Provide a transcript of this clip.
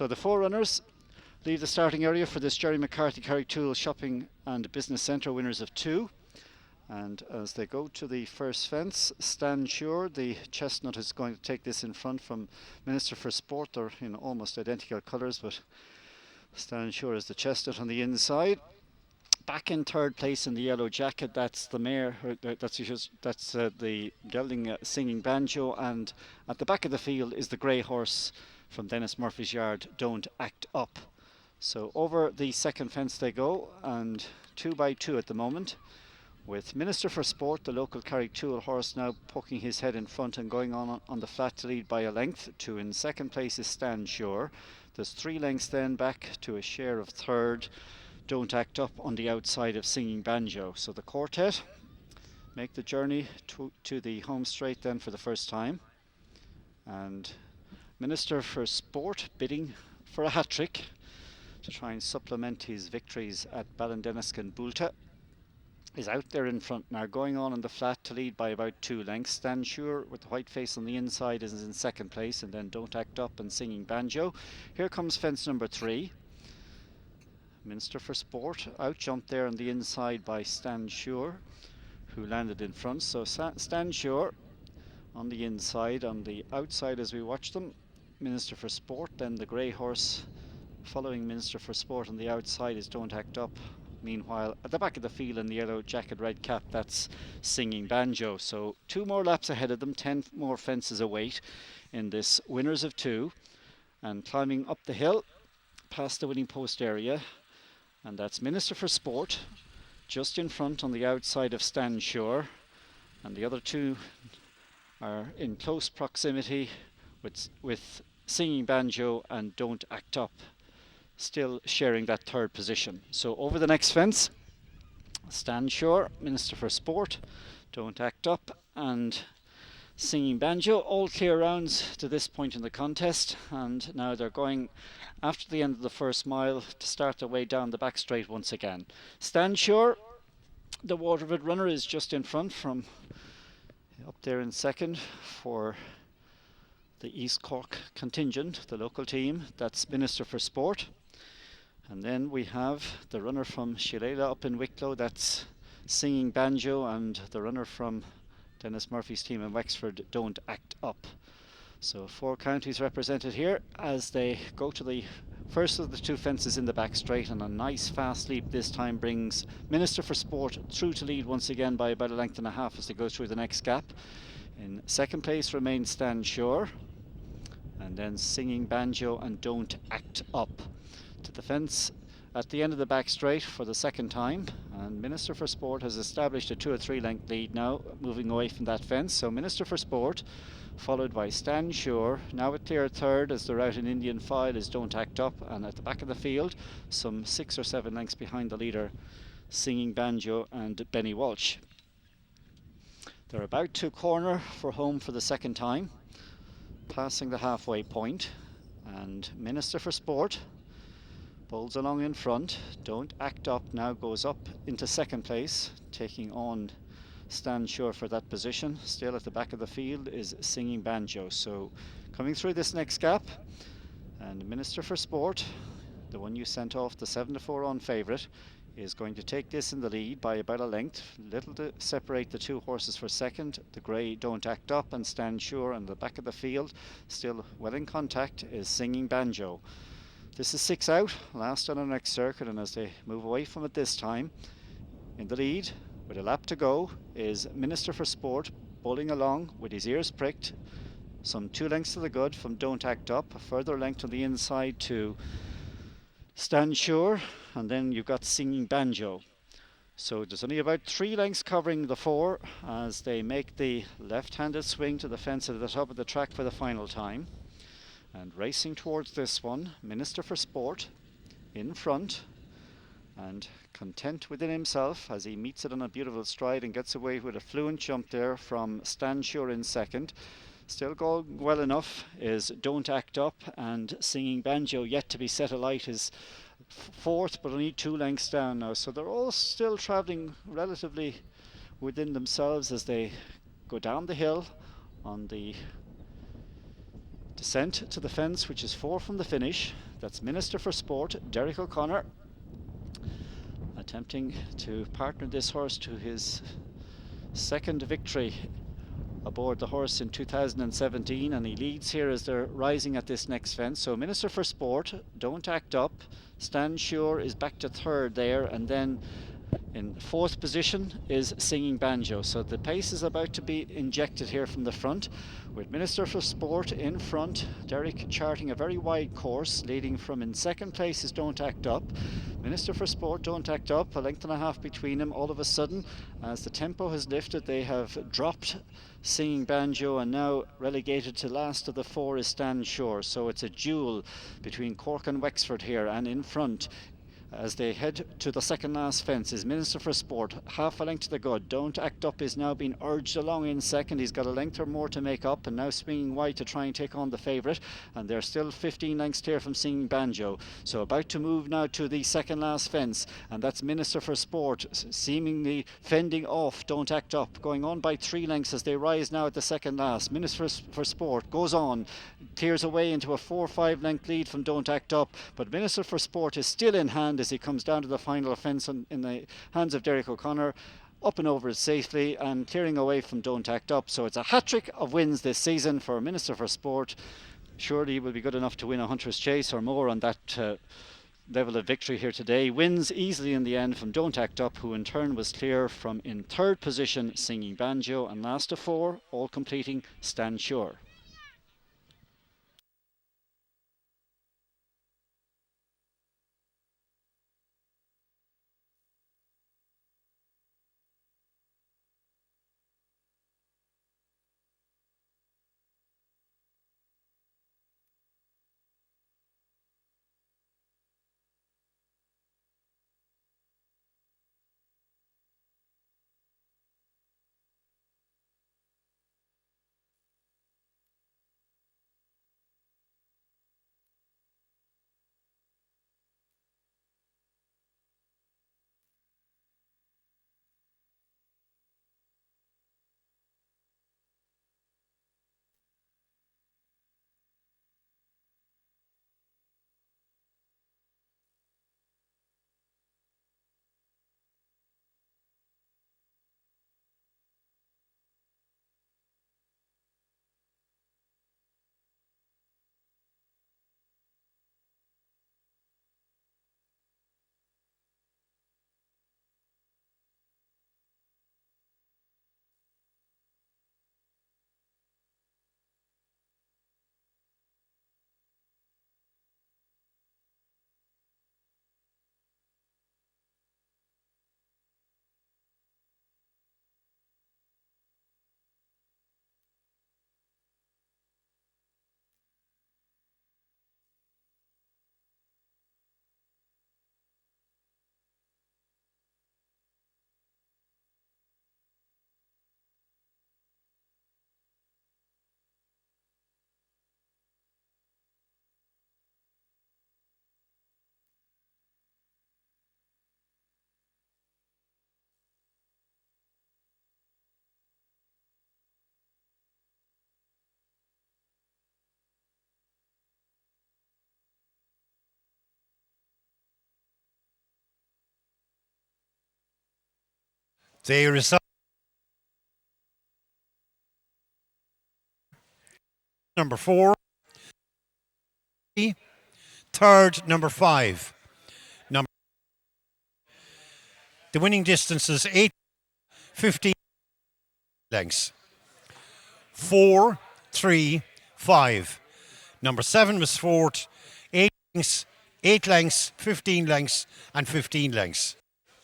So the four runners leave the starting area for this Jerry McCarthy Carrigtwohill Shopping and Business Centre, winners of 2. And as they go to the first fence, stand sure. The chestnut is going to take this in front from Minister for Sport. They're in almost identical colours, but stand sure is the chestnut on the inside. Back in third place in the yellow jacket, that's the mare, that's the gelding Singing Banjo, and at the back of the field is the grey horse from Dennis Murphy's yard, Don't Act Up. So over the second fence they go, and 2 by 2 at the moment, with Minister for Sport, the local Carrigtwohill horse, now poking his head in front and going on the flat to lead by a length. 2 in second place is Stand Sure. There's 3 lengths then back to a share of third, Don't Act Up on the outside of Singing Banjo. So the quartet make the journey to the home straight then for the first time. And Minister for Sport bidding for a hat-trick to try and supplement his victories at Ballindennis and Bulta is out there in front now, going on in the flat to lead by about 2 lengths. Stand Sure with the white face on the inside is in second place, and then Don't Act Up and Singing Banjo. Here comes fence number 3. Minister for Sport out jumped there on the inside by Stand Sure, who landed in front. So Stand Sure on the inside, on the outside as we watch them, Minister for Sport. Then the grey horse following Minister for Sport on the outside is Don't Act Up. Meanwhile, at the back of the field in the yellow jacket, red cap, that's Singing Banjo. So 2 more laps ahead of them, 10 more fences await in this winners of 2. And climbing up the hill past the winning post area, and that's Minister for Sport just in front on the outside of Stand Sure, and the other 2 are in close proximity with Singing Banjo and Don't Act Up, still sharing that third position. So over the next fence, Stand Sure, Minister for Sport, Don't Act Up and Singing Banjo, all clear rounds to this point in the contest, and now they're going after the end of the first mile to start their way down the back straight once again. Stand Sure, the Waterford runner, is just in front from up there in second for the East Cork contingent, the local team. That's Minister for Sport. And then we have the runner from Shillelagh up in Wicklow, that's Singing Banjo, and the runner from Dennis Murphy's team in Wexford, Don't Act Up. So 4 counties represented here as they go to the first of the 2 fences in the back straight, and a nice fast leap this time brings Minister for Sport through to lead once again by about a length and a half as they go through the next gap. In second place remains Stand Sure, and then Singing Banjo and Don't Act Up to the fence at the end of the back straight for the second time, and Minister for Sport has established a 2 or 3 length lead now, moving away from that fence. So Minister for Sport followed by Stand Sure, now a clear third as they're out in Indian file is Don't Act Up, and at the back of the field some 6 or 7 lengths behind the leader Singing Banjo and Benny Walsh. They're about to corner for home for the second time, passing the halfway point, and Minister for Sport bowls along in front. Don't Act Up now goes up into second place, taking on Stand Sure for that position. Still at the back of the field is Singing Banjo. So coming through this next gap, and Minister for Sport, the one you sent off, the 7-4 on favourite, is going to take this in the lead by about a length, little to separate the 2 horses for second. The grey Don't Act Up and Stand Sure, and the back of the field still well in contact is Singing Banjo. This is 6 out, last on our next circuit, and as they move away from it this time, in the lead with a lap to go is Minister for Sport, bowling along with his ears pricked, some 2 lengths to the good from Don't Act Up, a further length on the inside to Stand Sure, and then you've got Singing Banjo. So there's only about 3 lengths covering the 4 as they make the left-handed swing to the fence at the top of the track for the final time. And racing towards this one, Minister for Sport in front, and content within himself as he meets it on a beautiful stride and gets away with a fluent jump there from Stand Sure in second. Still going well enough is Don't Act Up, and Singing Banjo yet to be set alight is fourth, but only 2 lengths down now. So they're all still travelling relatively within themselves as they go down the hill on the descent to the fence, which is 4 from the finish. That's Minister for Sport, Derek O'Connor, attempting to partner this horse to his second victory aboard the horse in 2017, and he leads here as they're rising at this next fence. So Minister for Sport, Don't Act Up, Stand Sure is back to third there, and then in fourth position is Singing Banjo. So the pace is about to be injected here from the front, with Minister for Sport in front, Derek charting a very wide course. Leading from in second place is Don't Act Up. Minister for Sport, Don't Act Up, a length and a half between them. All of a sudden, as the tempo has lifted, they have dropped Singing Banjo, and now relegated to last of the four is Stand Sure. So it's a duel between Cork and Wexford here, and in front as they head to the second last fence is Minister for Sport, half a length to the good. Don't Act Up is now being urged along in second. He's got a length or more to make up, and now swinging wide to try and take on the favourite, and they're still 15 lengths clear from Singing Banjo. So about to move now to the second last fence, and that's Minister for Sport seemingly fending off Don't Act Up, going on by 3 lengths as they rise now at the second last. Minister for Sport goes on, clears away into a 4-5 length lead from Don't Act Up, but Minister for Sport is still in hand as he comes down to the final fence in the hands of Derek O'Connor, up and over it safely and clearing away from Don't Act Up. So it's a hat-trick of wins this season for Minister for Sport. Surely he will be good enough to win a Hunter's Chase or more on that level of victory here today. Wins easily in the end from Don't Act Up, who in turn was clear from in third position Singing Banjo, and last of four, all completing Stand Sure. The result number 4, third number 5. The winning distance is 8:15 lengths. 4, 3, 5. Number 7 was fourth, 8 lengths, 15 lengths, and 15 lengths.